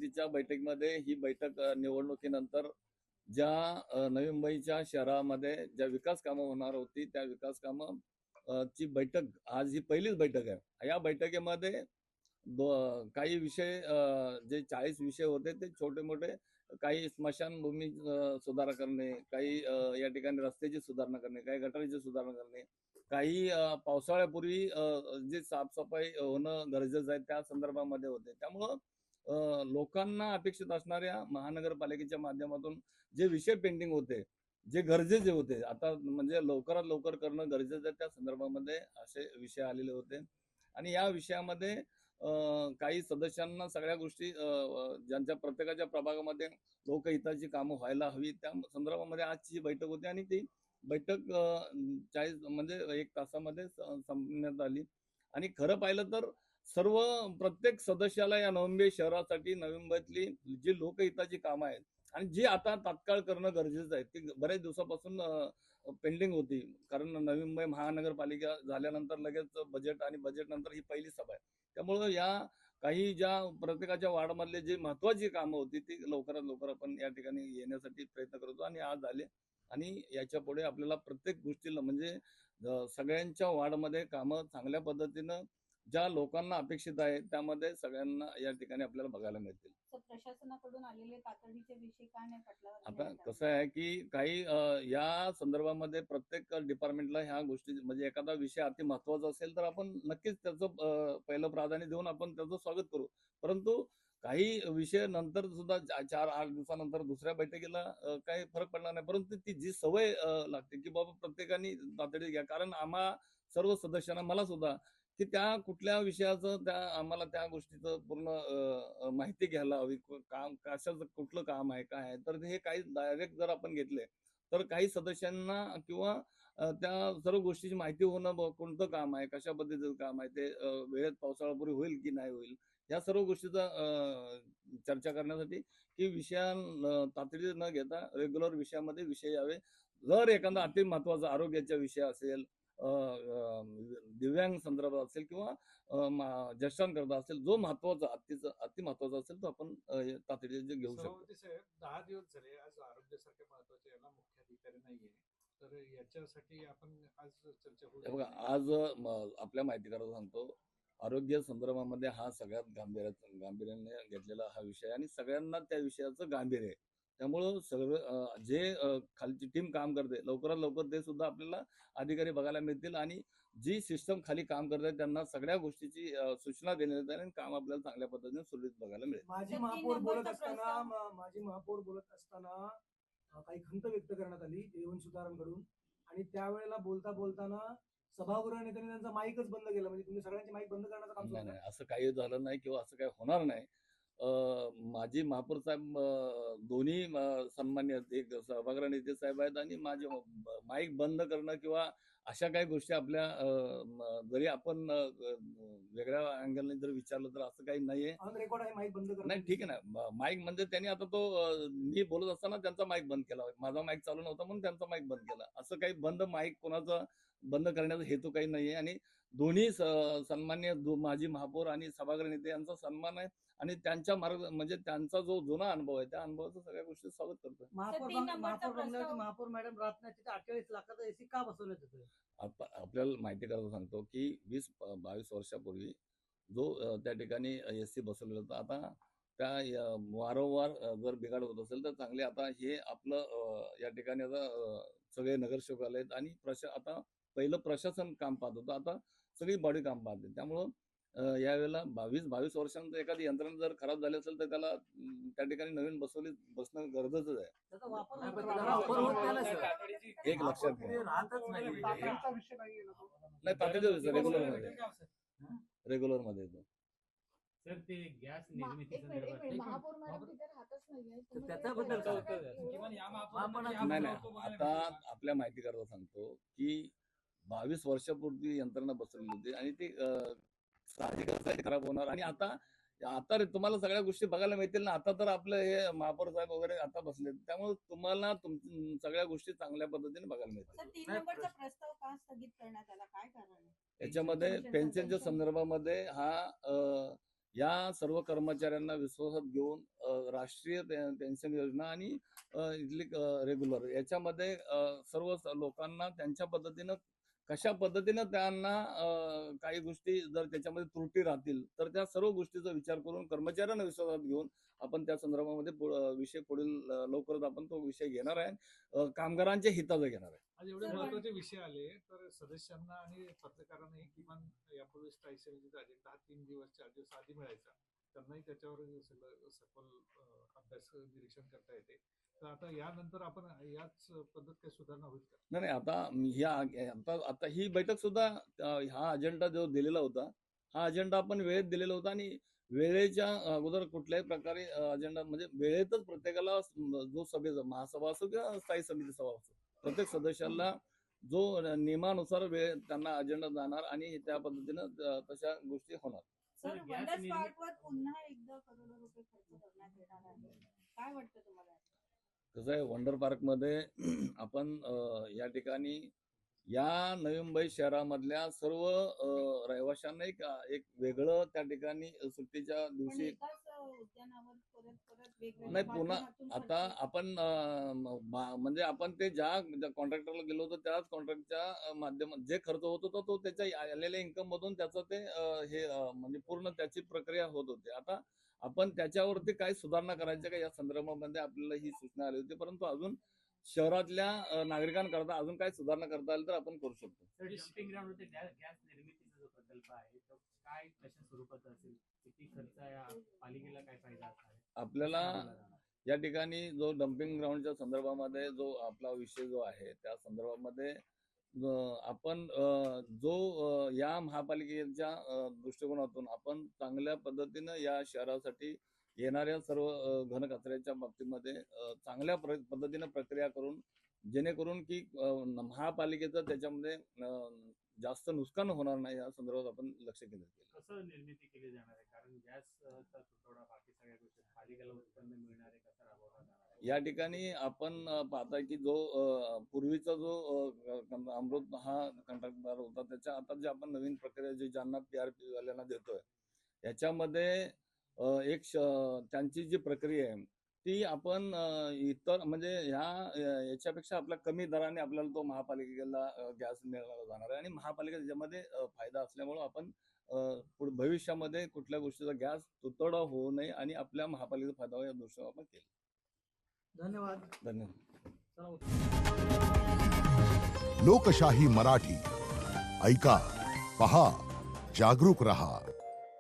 समितीच्या बैठकीमध्ये ही बैठक निवडणुकीनंतर ज्या नवी मुंबईच्या शहरामध्ये ज्या विकास कामं होणार होती त्या विकास कामं ची बैठक आज ही पहिलीच बैठक आहे। या बैठकीमध्ये काही विषय जे 40 विषय होते ते छोटे मोठे, काही स्मशानभूमी सुधारणा करणे, काही या ठिकाणी रस्त्याची सुधारणा करणे, काही गटारीची सुधारणा करणे, काही पावसाळ्यापूर्वी जे साफसफाई होणं गरजेचं आहे त्या संदर्भामध्ये होते। त्यामुळं लोकांना अपेक्षित असणाऱ्या महानगरपालिकेच्या माध्यमातून जे विषय पेंडिंग होते, जे गरजेचे होते, आता म्हणजे लवकरात लवकर करणं गरजेचं आहे, त्या संदर्भामध्ये असे विषय आलेले होते। आणि या विषयामध्ये काही सदस्यांना सगळ्या गोष्टी ज्यांच्या प्रत्येकाच्या प्रभागामध्ये लोकहिताची कामं व्हायला हवी त्या संदर्भामध्ये आजची ही बैठक होती आणि ती बैठक 40 म्हणजे 1 तासामध्ये संपण्यात आली। आणि खरं पाहिलं तर प्रत्येक सदस्याला या नवी मुंबई शहरासाठी नवी मुंबईतली जी लोकहिताची कामं आहेत आणि जी आता तात्काळ करणं गरजेचं आहे, ती बऱ्याच दिवसापासून पेंडिंग होती। कारण नवी मुंबई महानगरपालिका झाल्यानंतर लगेच बजेट आणि बजेट नंतर ही पहिली सभा आहे। त्यामुळं या काही ज्या प्रत्येकाच्या वार्डमधले जी महत्वाची कामं होती ती लवकरात लवकर आपण या ठिकाणी येण्यासाठी प्रयत्न करतो आणि आज आले। आणि याच्या पुढे आपल्याला प्रत्येक गोष्टीला म्हणजे सगळ्यांच्या वार्डमध्ये कामं चांगल्या पद्धतीनं ज्या लोकांना अपेक्षित आहे त्यामध्ये सगळ्यांना या ठिकाणी आपल्याला बघायला मिळतील। प्रशासनाकडून आलेले तातडीचे विषय काय नाही पटलावर आता कसं आहे की काही या संदर्भामध्ये प्रत्येक डिपार्टमेंटला ह्या गोष्टी म्हणजे एखादा विषय अति महत्वाचा असेल तर आपण नक्कीच त्याचं पहिलं प्राधान्य देऊन आपण त्याचं स्वागत करू। परंतु काही विषय नंतर सुद्धा 4-8 दिवसानंतर दुसऱ्या बैठकीला काही फरक पडणार नाही, परंतु ती जी सवय लागते की बाबा प्रत्येकाने तातडी घ्या, कारण आम्हा सर्व सदस्यांना मला सुद्धा की त्या कुठल्या विषयाचं त्या आम्हाला त्या गोष्टीचं पूर्ण माहिती घ्यायला हवी, काम कशाचं कुठलं काम आहे काय आहे, तर हे काही डायरेक्ट जर आपण घेतले तर काही सदस्यांना किंवा त्या सर्व गोष्टीची माहिती होणं कोणतं काम आहे, कशा पद्धतीचं काम आहे, ते वेळेत पावसाळ्यापूर्वी होईल की नाही होईल, या सर्व गोष्टीचा चर्चा करण्यासाठी की तातडी न घेता रेग्युलर विषयामध्ये विषय यावे। जर एखादा अति महत्वाचा आरोग्याचा विषय असेल, दिव्यांग संदर्भात असेल किंवा ज्येष्ठांकरता असेल, जो महत्वाचा अति महत्वाचा असेल तो आपण तातडीने घेऊ शकतो। 10 दिवस झाले आज आरोग्यासारख्या महत्वाच्या याला मुख्य अधिकारी नाहीये, तर याच्यासाठी आपण आज चर्चा करू। बघा आज आपल्या माहितीकरता सांगतो, आरोग्य संदर्भामध्ये हा सगळ्यात गांभीर्याने घेतलेला हा विषय आणि सगळ्यांना त्या विषयाचं गांभीर्य आहे। त्यामुळं सर्व जे खालची टीम काम करते लवकरात लवकर ते सुद्धा आपल्याला अधिकारी बघायला मिळतील आणि जी सिस्टम खाली काम करते त्यांना सगळ्या गोष्टीची सूचना देण्यात येईल आणि काम आपल्याला चांगल्या पद्धतीने सुरळीत बघायला मिळेल। माजी महापौर बोलत असताना काही खंत व्यक्त करण्यात आली जेवण सुधारांकडून आणि त्यावेळेला बोलताना सभागृह नेत्यांनी त्यांचा माईकच बंद केला, म्हणजे तुम्ही सगळ्यांचे माईक बंद करण्याचं काम नाही, असं काही झालं नाही किंवा असं काही होणार नाही। माजी महापौर साहेब दोन्ही सन्मान्य आहेत, एक सभागृह नेते साहेब आहेत आणि माझे माईक बंद करणं किंवा अशा काही गोष्टी आपल्या जरी आपण वेगळ्या अँगलने जर विचारलं तर असं काही नाहीये। रेकॉर्ड आहे माईक बंद नाही ठीक आहे ना, माईक म्हणजे त्यांनी आता तो मी बोलत असताना त्यांचा माईक बंद केला, माझा माईक चालू नव्हता म्हणून त्यांचा माईक बंद केला, असं काही बंद माईक कोणाचा बंद करण्याचा हेतू काही नाहीये। आणि दोन्ही सन्मान्य माजी महापौर आणि सभागृह नेते यांचा सन्मान आहे आणि त्यांच्या म्हणजे त्यांचा जो जुना अनुभव आहे त्या अनुभवाचं सगळ्या गोष्टी स्वागत करतो। महापौर मॅडम राहत नाही तिथे 48 लाखाचा एसी का बसवण्यात येतोय? आपल्याला माहिती करायला सांगतो की 20-22 वर्षापूर्वी जो त्या ठिकाणी एसी बसवलेला होता, आता त्या वारंवार जर बिघाड होत असेल तर चांगले आता हे आपलं या ठिकाणी आता सगळे नगरसेवक आले आहेत आणि आता पहिलं प्रशासन काम पाहत होतं, आता सगळी बॉडी काम पाहते। त्यामुळं यावेळेला 22 वर्षांनंतर एखादी यंत्रणा जर खराब झाली असेल तर त्याला त्या ठिकाणी नवीन बसणं गरजेचंच आहे। एक लक्षात घ्या, नाही तातडीचा रेग्युलर मध्ये येतो। सर ते गॅस निर्मिती महापौर मॅडम तिथे राहतच नाहीये, त्याच्याबद्दल नाही आता आपल्या माहिती करता सांगतो की 22 वर्षापूर्वी यंत्रणा बसवली होती आणि ती साहजिकच खराब होणार आणि आता तुम्हाला सगळ्या गोष्टी बघायला मिळतील ना। आता तर आपलं हे महापौर साहेब वगैरे आता बसले, त्यामुळे तुम्हाला सगळ्या गोष्टी चांगल्या पद्धतीने बघायला मिळतील। 3 नंबरचा प्रस्ताव का स्थगित करण्यात आला, काय कारण आहे? याच्यामध्ये पेन्शनच्या संदर्भामध्ये हा या सर्व कर्मचाऱ्यांना विश्वासात घेऊन राष्ट्रीय पेन्शन योजना आणि इथली रेग्युलर याच्यामध्ये सर्व लोकांना त्यांच्या पद्धतीनं कशा पद्धतीनं त्यांना काही गोष्टी जर त्याच्यामध्ये त्रुटी राहतील तर त्या सर्व गोष्टीचा विचार करून कर्मचाऱ्यांना विश्वासात घेऊन आपण त्या संदर्भामध्ये विषय पुढील लवकरच आपण तो विषय घेणार आहे, कामगारांच्या हिताचा घेणार आहे. आज एवढे सर, महत्वाचे विषय आले तर सदस्यांना आणि पत्रकारांनाही किमान यापूर्वी स्ट्राईक समितीचा अजेंडा 3 दिवस 4 दिवस आधी मिळायचा, त्यांनाही त्याच्यावर सखोल अभ्यास निरीक्षण करता येते. तर आता यानंतर आपण याच पद्धत काही सुधारणा होईल का? नाही नाही, आता ही बैठक सुद्धा हा अजेंडा जो दिलेला होता हा अजेंडा आपण वेळेत दिलेला होता आणि वेळेच्या अगोदर कुठल्याही प्रकारे अजेंडा म्हणजे वेळेतच प्रत्येकाला जो सभेचा महासभा असो किंवा स्थायी समिती सभा असो प्रत्येक सदस्याला जो नियमानुसार वेळ त्यांना अजेंडा जाणार आणि त्या पद्धतीनं तशा गोष्टी होणार. सर, गॅस वंडर निर्मिती- स्पार्कवर पुन्हा एकदा करोडो रुपये खर्च करण्यात येणार आहे. काय वाटतं तुम्हाला? कसं आहे, वंडर पार्कमध्ये आपण या ठिकाणी या नवी मुंबई शहरामधल्या सर्व रहिवाशांना एक वेगळं त्या ठिकाणी सुट्टीच्या पण दिवशी एकाच उद्यानावर परत परत वेगवेगळ्या नाही, पुन्हा माध्यमातून आता खर्च- आपण म्हणजे आपण ते ज्या कॉन्ट्रॅक्टरला गेलो होतो त्याच कॉन्ट्रॅक्टच्या माध्यमात जे खर्च होत होता तो त्याच्या आलेल्या इन्कम मधून त्याचं ते हे म्हणजे पूर्ण त्याची प्रक्रिया होत होती. आता आपण त्याच्यावरती काय सुधारणा करायच्या का या संदर्भामध्ये आपल्याला ही सूचना आली होती, परंतु अजून शहरातल्या नागरिकांकरता अजून काय सुधारणा करता आली तर आपण करू शकतो. सर, डम्पिंग ग्राउंड होते गॅस निर्मितीचा जो प्रकल्प आहे तो काय कशा स्वरूपाचा असेल, किती खर्च आहे, पालिकेला काय फायदा असणार आहे? आपल्याला या ठिकाणी जो डम्पिंग ग्राउंडच्या संदर्भामध्ये जो आपला विषय जो आहे त्या संदर्भामध्ये आपण जो या महापालिकेच्या दृष्टिकोनातून आपण चांगल्या पद्धतीनं या शहरासाठी येणाऱ्या सर्व घनकचऱ्याच्या बाबतीमध्ये चांगल्या पद्धतीनं प्रक्रिया करून जेणेकरून की महापालिकेचं त्याच्यामध्ये जास्त नुकसान होणार नाही या संदर्भात आपण लक्ष केंद्रित केलं. कसं निर्मिती केली जाणार आहे, कारण गॅसचा तुटवडा बाकी सगळ्या गोष्टी पालिकेला उत्पन्न मिळणार आहे, कसं राबवला जाणार आहे? या ठिकाणी आपण पाहता की जो पूर्वीचा जो अमृत हा कंत्राटदार होता त्याच्या आता जे आपण नवीन प्रक्रिया जे ज्यांना PRP वाल्यांना देतोय याच्यामध्ये त्यांची जी प्रक्रिया आहे ती आपण इतर म्हणजे याच्यापेक्षा आपल्या कमी दराने आपल्याला तो महापालिकेला गॅस मिळाला जाणार आहे आणि महापालिका त्याच्यामध्ये फायदा असल्यामुळं आपण पुढे भविष्यामध्ये कुठल्या गोष्टीचा गॅस तुटवडा होऊ नये आणि आपल्या महापालिकेचा फायदा हो या दृष्टीने आपण केलं. धन्यवाद. धन्यवाद. लोकशाही मराठी ऐका, पहा, जागरूक रहा.